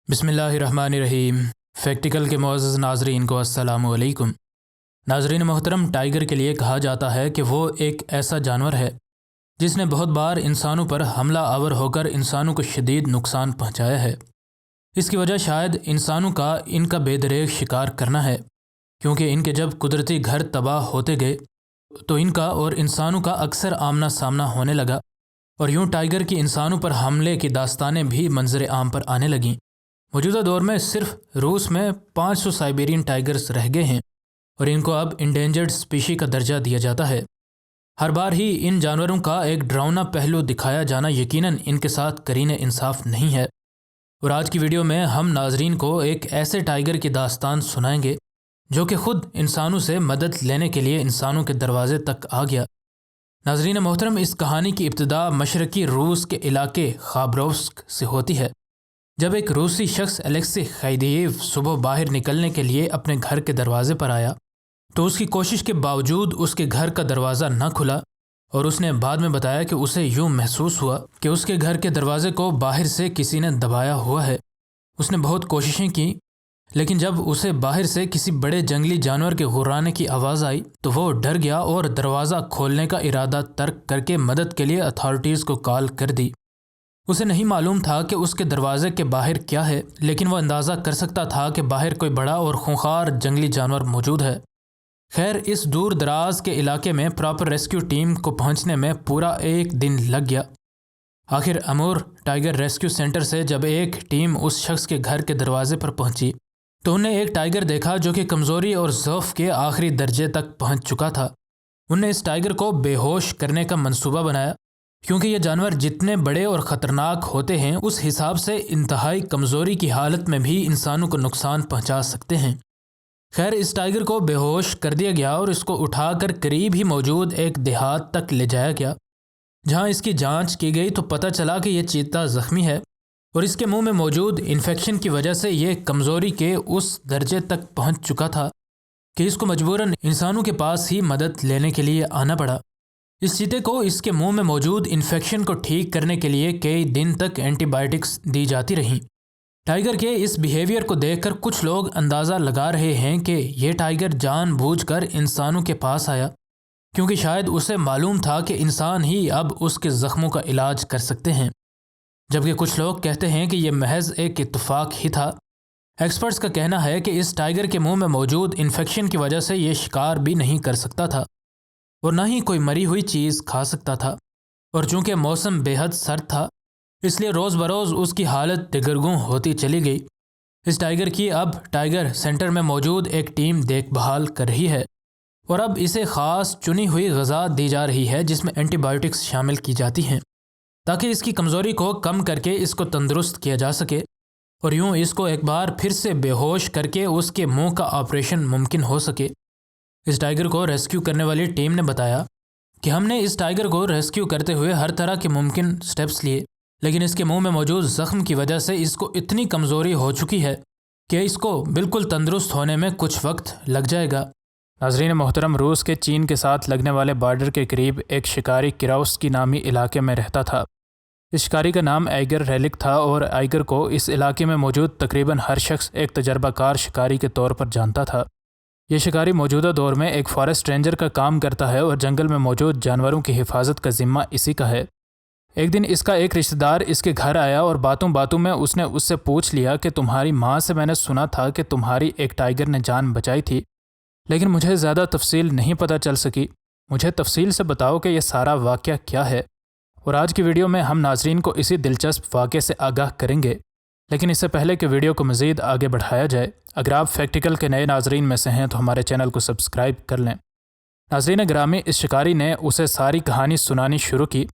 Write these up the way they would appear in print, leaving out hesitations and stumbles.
बिस्मिल्लाहिर्रहमानिर्रहीम। फैक्टिकल के मुअज़्ज़ज़ नाज़रीन को अस्सलामु अलैकुम। नाज़रीन मोहतरम, टाइगर के लिए कहा जाता है कि वो एक ऐसा जानवर है जिसने बहुत बार इंसानों पर हमला आवर होकर इंसानों को शदीद नुकसान पहुंचाया है। इसकी वजह शायद इंसानों का इनका बेदरेग शिकार करना है, क्योंकि इनके जब कुदरती घर तबाह होते गए तो इनका और इंसानों का अक्सर आमना सामना होने लगा, और यूं टाइगर की इंसानों पर हमले की दास्तानें भी मंजर आम पर आने लगीं। मौजूदा दौर में सिर्फ रूस में 500 साइबेरियन टाइगर्स रह गए हैं और इनको अब इंडेंजर्ड स्पीशी का दर्जा दिया जाता है। हर बार ही इन जानवरों का एक डरावना पहलू दिखाया जाना यकीनन इनके साथ करीने इंसाफ नहीं है, और आज की वीडियो में हम नाजरीन को एक ऐसे टाइगर की दास्तान सुनाएंगे जो कि ख़ुद इंसानों से मदद लेने के लिए इंसानों के दरवाजे तक आ गया। नाजरीन मोहतरम, इस कहानी की इब्तिदा मशरकी रूस के इलाके खाबरोव्स्क से होती है, जब एक रूसी शख्स अलेक्सी खैदिएव सुबह बाहर निकलने के लिए अपने घर के दरवाजे पर आया तो उसकी कोशिश के बावजूद उसके घर का दरवाज़ा न खुला, और उसने बाद में बताया कि उसे यूं महसूस हुआ कि उसके घर के दरवाजे को बाहर से किसी ने दबाया हुआ है। उसने बहुत कोशिशें की, लेकिन जब उसे बाहर से किसी बड़े जंगली जानवर के गुर्राने की आवाज़ आई तो वो डर गया और दरवाज़ा खोलने का इरादा तर्क करके मदद के लिए अथॉरिटीज़ को कॉल कर दी। उसे नहीं मालूम था कि उसके दरवाजे के बाहर क्या है, लेकिन वह अंदाज़ा कर सकता था कि बाहर कोई बड़ा और खूंखार जंगली जानवर मौजूद है। खैर, इस दूर दराज के इलाके में प्रॉपर रेस्क्यू टीम को पहुंचने में पूरा एक दिन लग गया। आखिर अमूर टाइगर रेस्क्यू सेंटर से जब एक टीम उस शख्स के घर के दरवाजे पर पहुंची तो उन्हें एक टाइगर देखा जो कि कमज़ोरी और ज़ौफ़ के आखिरी दर्जे तक पहुंच चुका था। उनने इस टाइगर को बेहोश करने का मंसूबा बनाया, क्योंकि ये जानवर जितने बड़े और ख़तरनाक होते हैं उस हिसाब से इंतहाई कमज़ोरी की हालत में भी इंसानों को नुकसान पहुंचा सकते हैं। खैर, इस टाइगर को बेहोश कर दिया गया और इसको उठाकर करीब ही मौजूद एक देहात तक ले जाया गया, जहां इसकी जांच की गई तो पता चला कि यह चीता ज़ख्मी है और इसके मुंह में मौजूद इन्फेक्शन की वजह से ये कमज़ोरी के उस दर्जे तक पहुँच चुका था कि इसको मजबूरन इंसानों के पास ही मदद लेने के लिए आना पड़ा। इस चीते को इसके मुंह में मौजूद इन्फेक्शन को ठीक करने के लिए कई दिन तक एंटीबायोटिक्स दी जाती रहीं। टाइगर के इस बिहेवियर को देखकर कुछ लोग अंदाज़ा लगा रहे हैं कि यह टाइगर जानबूझकर इंसानों के पास आया, क्योंकि शायद उसे मालूम था कि इंसान ही अब उसके ज़ख्मों का इलाज कर सकते हैं, जबकि कुछ लोग कहते हैं कि यह महज एक इत्तेफाक ही था। एक्सपर्ट्स का कहना है कि इस टाइगर के मुँह में मौजूद इन्फेक्शन की वजह से ये शिकार भी नहीं कर सकता था और ना ही कोई मरी हुई चीज़ खा सकता था, और चूँकि मौसम बेहद सर्द था इसलिए रोज़ बरोज़ उसकी हालत दिगरगूं होती चली गई। इस टाइगर की अब टाइगर सेंटर में मौजूद एक टीम देखभाल कर रही है और अब इसे ख़ास चुनी हुई ग़िज़ा दी जा रही है जिसमें एंटीबायोटिक्स शामिल की जाती हैं, ताकि इसकी कमज़ोरी को कम करके इसको तंदुरुस्त किया जा सके और यूँ इसको एक बार फिर से बेहोश करके उसके मुँह का ऑपरेशन मुमकिन हो सके। इस टाइगर को रेस्क्यू करने वाली टीम ने बताया कि हमने इस टाइगर को रेस्क्यू करते हुए हर तरह के मुमकिन स्टेप्स लिए, लेकिन इसके मुंह में मौजूद ज़ख्म की वजह से इसको इतनी कमज़ोरी हो चुकी है कि इसको बिल्कुल तंदुरुस्त होने में कुछ वक्त लग जाएगा। नाज़रीन मोहतरम, रूस के चीन के साथ लगने वाले बॉर्डर के करीब एक शिकारी किराउस्की नामी इलाके में रहता था। इस शिकारी का नाम आइगर रेलिक था और आइगर को इस इलाके में मौजूद तकरीबन हर शख्स एक तजर्बाकार शिकारी के तौर पर जानता था। ये शिकारी मौजूदा दौर में एक फॉरेस्ट रेंजर का काम करता है और जंगल में मौजूद जानवरों की हिफाजत का ज़िम्मा इसी का है। एक दिन इसका एक रिश्तेदार इसके घर आया और बातों बातों में उसने उससे पूछ लिया कि तुम्हारी माँ से मैंने सुना था कि तुम्हारी एक टाइगर ने जान बचाई थी, लेकिन मुझे ज़्यादा तफसील नहीं पता चल सकी। मुझे तफसील से बताओ कि यह सारा वाक़या क्या है। और आज की वीडियो में हम नाजरीन को इसी दिलचस्प वाक़े से आगाह करेंगे, लेकिन इससे पहले कि वीडियो को मज़ीद आगे बढ़ाया जाए, अगर आप फैक्टिकल के नए नाजरीन में से हैं तो हमारे चैनल को सब्सक्राइब कर लें। नाजरीन ग्रामी, इस शिकारी ने उसे सारी कहानी सुनानी शुरू की।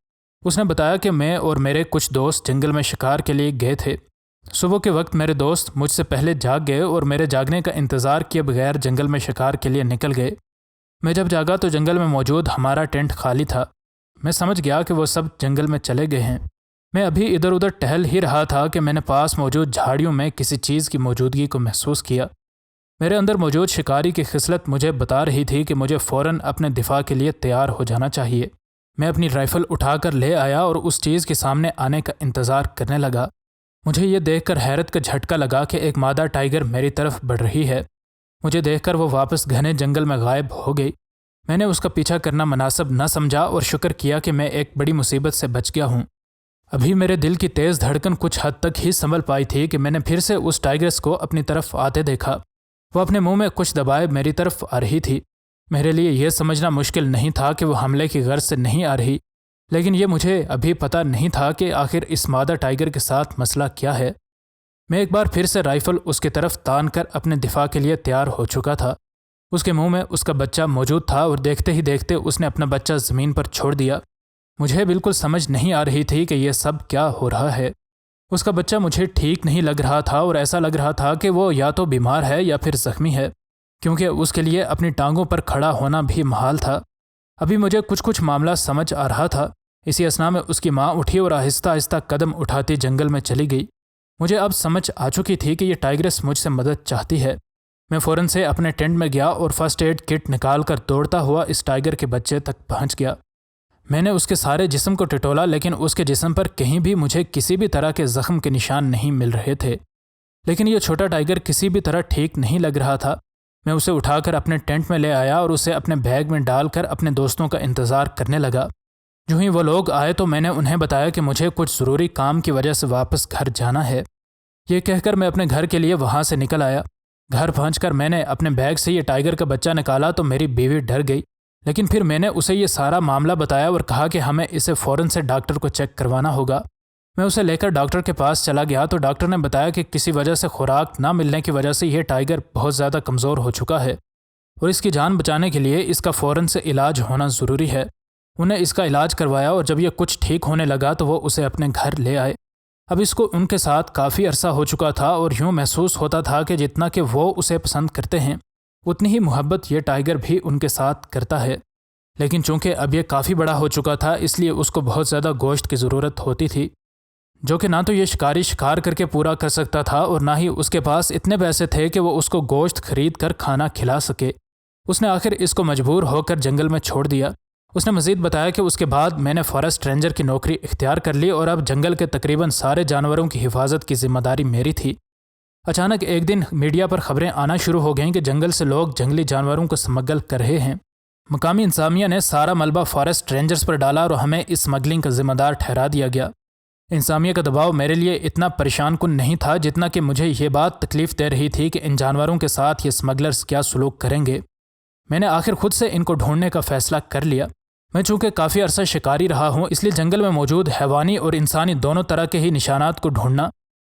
उसने बताया कि मैं और मेरे कुछ दोस्त जंगल में शिकार के लिए गए थे। सुबह के वक्त मेरे दोस्त मुझसे पहले जाग गए और मेरे जागने का इंतज़ार किए बगैर जंगल में शिकार के लिए निकल गए। मैं जब जागा तो जंगल में मौजूद हमारा टेंट खाली था। मैं समझ गया कि वो सब जंगल में चले गए हैं। मैं अभी इधर उधर टहल ही रहा था कि मैंने पास मौजूद झाड़ियों में किसी चीज़ की मौजूदगी को महसूस किया। मेरे अंदर मौजूद शिकारी की खिसलत मुझे बता रही थी कि मुझे फ़ौरन अपने दिफा के लिए तैयार हो जाना चाहिए। मैं अपनी राइफ़ल उठाकर ले आया और उस चीज़ के सामने आने का इंतज़ार करने लगा। مجھے یہ دیکھ کر حیرت کا جھٹکا لگا کہ ایک مادہ ٹائیگر میری طرف بڑھ رہی ہے۔ مجھے دیکھ کر وہ واپس گھنے جنگل میں غائب ہو گئی۔ میں نے اس کا پیچھا کرنا مناسب نہ سمجھا اور شکر کیا کہ میں ایک بڑی مصیبت سے بچ گیا ہوں۔ ابھی میرے دل کی تیز دھڑکن کچھ حد تک ہی سنبھل پائی تھی کہ میں نے پھر سے اس ٹائیگرس کو اپنی طرف آتے دیکھا۔ وہ اپنے منہ میں کچھ دبائے میری طرف آ رہی تھی۔ میرے لیے یہ سمجھنا مشکل نہیں تھا کہ وہ حملے کی غرض سے نہیں آ رہی، لیکن یہ مجھے ابھی پتہ نہیں تھا کہ آخر اس مادہ ٹائیگر کے ساتھ مسئلہ کیا ہے۔ میں ایک بار پھر سے رائفل اس کی طرف تان کر اپنے دفاع کے لیے تیار ہو چکا تھا۔ اس کے منہ میں اس کا بچہ موجود تھا اور دیکھتے ہی دیکھتے اس نے اپنا بچہ زمین پر چھوڑ دیا۔ مجھے بالکل سمجھ نہیں آ رہی تھی کہ یہ سب کیا ہو رہا ہے۔ اس کا بچہ مجھے ٹھیک نہیں لگ رہا تھا اور ایسا لگ رہا تھا کہ وہ یا تو بیمار ہے یا پھر زخمی ہے، کیونکہ اس کے لیے اپنی ٹانگوں پر کھڑا ہونا بھی محال تھا۔ ابھی مجھے کچھ معاملہ سمجھ آ رہا تھا۔ اسی اثنا میں اس کی ماں اٹھی اور آہستہ آہستہ قدم اٹھاتی جنگل میں چلی گئی۔ مجھے اب سمجھ آ چکی تھی کہ یہ ٹائیگرس مجھ سے مدد چاہتی ہے۔ میں فوراً سے اپنے ٹینٹ میں گیا اور فرسٹ ایڈ کٹ نکال کر دوڑتا ہوا اس ٹائیگر کے بچے تک پہنچ گیا۔ میں نے اس کے سارے جسم کو ٹٹولا، لیکن اس کے جسم پر کہیں بھی مجھے کسی بھی طرح کے زخم کے نشان نہیں مل رہے تھے۔ لیکن یہ چھوٹا ٹائیگر کسی بھی طرح ٹھیک نہیں لگ رہا تھا۔ میں اسے اٹھا کر اپنے ٹینٹ میں لے آیا اور اسے اپنے بیگ میں ڈال کر اپنے دوستوں کا انتظار کرنے لگا۔ جو ہی وہ لوگ آئے تو میں نے انہیں بتایا کہ مجھے کچھ ضروری کام کی وجہ سے واپس گھر جانا ہے۔ یہ کہہ کر میں اپنے گھر کے لیے وہاں سے نکل آیا۔ گھر پہنچ کر میں نے اپنے بیگ سے یہ ٹائیگر کا بچہ نکالا تو میری بیوی ڈر گئی، لیکن پھر میں نے اسے یہ سارا معاملہ بتایا اور کہا کہ ہمیں اسے فوراً سے ڈاکٹر کو چیک کروانا ہوگا۔ میں اسے لے کر ڈاکٹر کے پاس چلا گیا تو ڈاکٹر نے بتایا کہ کسی وجہ سے خوراک نہ ملنے کی وجہ سے یہ ٹائیگر بہت زیادہ کمزور ہو چکا ہے اور اس کی جان بچانے کے لیے اس کا فوراً سے علاج ہونا ضروری ہے۔ انہیں اس کا علاج کروایا اور جب یہ کچھ ٹھیک ہونے لگا تو وہ اسے اپنے گھر لے آئے۔ اب اس کو ان کے ساتھ کافی عرصہ ہو چکا تھا اور یوں محسوس ہوتا تھا کہ جتنا کہ وہ اسے پسند کرتے ہیں اتنی ہی محبت یہ ٹائیگر بھی ان کے ساتھ کرتا ہے۔ لیکن چونکہ اب یہ کافی بڑا ہو چکا تھا اس لیے اس کو بہت زیادہ گوشت کی ضرورت ہوتی تھی، جو کہ نہ تو یہ شکاری شکار کر کے پورا کر سکتا تھا اور نہ ہی اس کے پاس اتنے پیسے تھے کہ وہ اس کو گوشت خرید کر کھانا کھلا سکے۔ اس نے آخر اس کو مجبور ہو کر جنگل میں چھوڑ دیا۔ اس نے مزید بتایا کہ اس کے بعد میں نے فارسٹ رینجر کی نوکری اختیار کر لی اور اب جنگل کے تقریباً سارے جانوروں کی حفاظت کی ذمہ داری میری تھی۔ اچانک ایک دن میڈیا پر خبریں آنا شروع ہو گئیں کہ جنگل سے لوگ جنگلی جانوروں کو سمگل کر رہے ہیں۔ مقامی انتظامیہ نے سارا ملبہ فارسٹ رینجرز پر ڈالا اور ہمیں اس سمگلنگ کا ذمہ دار ٹھہرا دیا گیا۔ انتظامیہ کا دباؤ میرے لیے اتنا پریشان کن نہیں تھا جتنا کہ مجھے یہ بات تکلیف دے رہی تھی کہ ان جانوروں کے ساتھ یہ سمگلرز کیا سلوک کریں گے۔ میں نے آخر خود سے ان کو ڈھونڈنے کا فیصلہ کر لیا۔ میں چونکہ کافی عرصہ شکاری رہا ہوں اس لیے جنگل میں موجود حیوانی اور انسانی دونوں طرح کے ہی نشانات کو ڈھونڈنا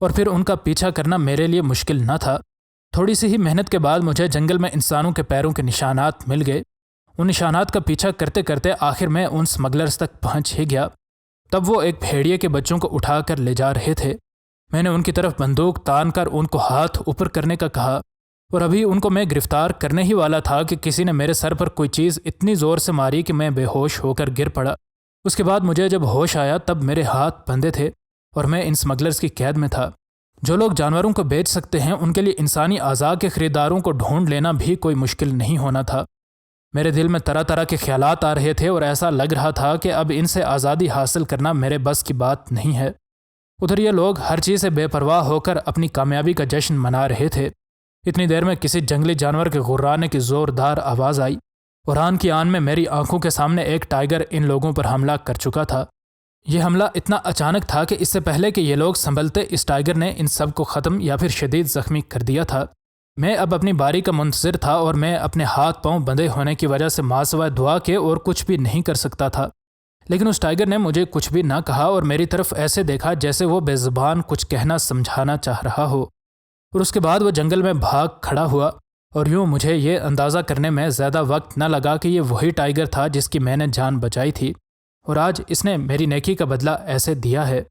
اور پھر ان کا پیچھا کرنا میرے لیے مشکل نہ تھا۔ تھوڑی سی ہی محنت کے بعد مجھے جنگل میں انسانوں کے پیروں کے نشانات مل گئے۔ ان نشانات کا پیچھا کرتے کرتے آخر میں ان سمگلرز تک پہنچ ہی گیا۔ تب وہ ایک بھیڑیے کے بچوں کو اٹھا کر لے جا رہے تھے۔ میں نے ان کی طرف بندوق تان کر ان کو ہاتھ اوپر کرنے کا کہا اور ابھی ان کو میں گرفتار کرنے ہی والا تھا کہ کسی نے میرے سر پر کوئی چیز اتنی زور سے ماری کہ میں بے ہوش ہو کر گر پڑا۔ اس کے بعد مجھے جب ہوش آیا تب میرے ہاتھ بندھے تھے اور میں ان سمگلرز کی قید میں تھا۔ جو لوگ جانوروں کو بیچ سکتے ہیں ان کے لیے انسانی اعضاء کے خریداروں کو ڈھونڈ لینا بھی کوئی مشکل نہیں ہونا تھا۔ میرے دل میں طرح طرح کے خیالات آ رہے تھے اور ایسا لگ رہا تھا کہ اب ان سے آزادی حاصل کرنا میرے بس کی بات نہیں ہے۔ ادھر یہ لوگ ہر چیز سے بے پرواہ ہو کر اپنی کامیابی کا جشن منا رہے تھے۔ اتنی دیر میں کسی جنگلی جانور کے غرانے کی زوردار آواز آئی اور آن کی آن میں میری آنکھوں کے سامنے ایک ٹائیگر ان لوگوں پر حملہ کر چکا تھا۔ یہ حملہ اتنا اچانک تھا کہ اس سے پہلے کہ یہ لوگ سنبھلتے اس ٹائیگر نے ان سب کو ختم یا پھر شدید زخمی کر دیا تھا۔ میں اب اپنی باری کا منتظر تھا اور میں اپنے ہاتھ پاؤں بندھے ہونے کی وجہ سے ماں سوائے دعا کے اور کچھ بھی نہیں کر سکتا تھا۔ لیکن اس ٹائیگر نے مجھے کچھ بھی نہ کہا اور میری طرف ایسے دیکھا جیسے وہ بے زبان کچھ کہنا سمجھانا چاہ رہا ہو، اور اس کے بعد وہ جنگل میں بھاگ کھڑا ہوا۔ اور یوں مجھے یہ اندازہ کرنے میں زیادہ وقت نہ لگا کہ یہ وہی ٹائیگر تھا جس کی میں نے جان بچائی تھی اور آج اس نے میری نیکی کا بدلہ ایسے دیا ہے۔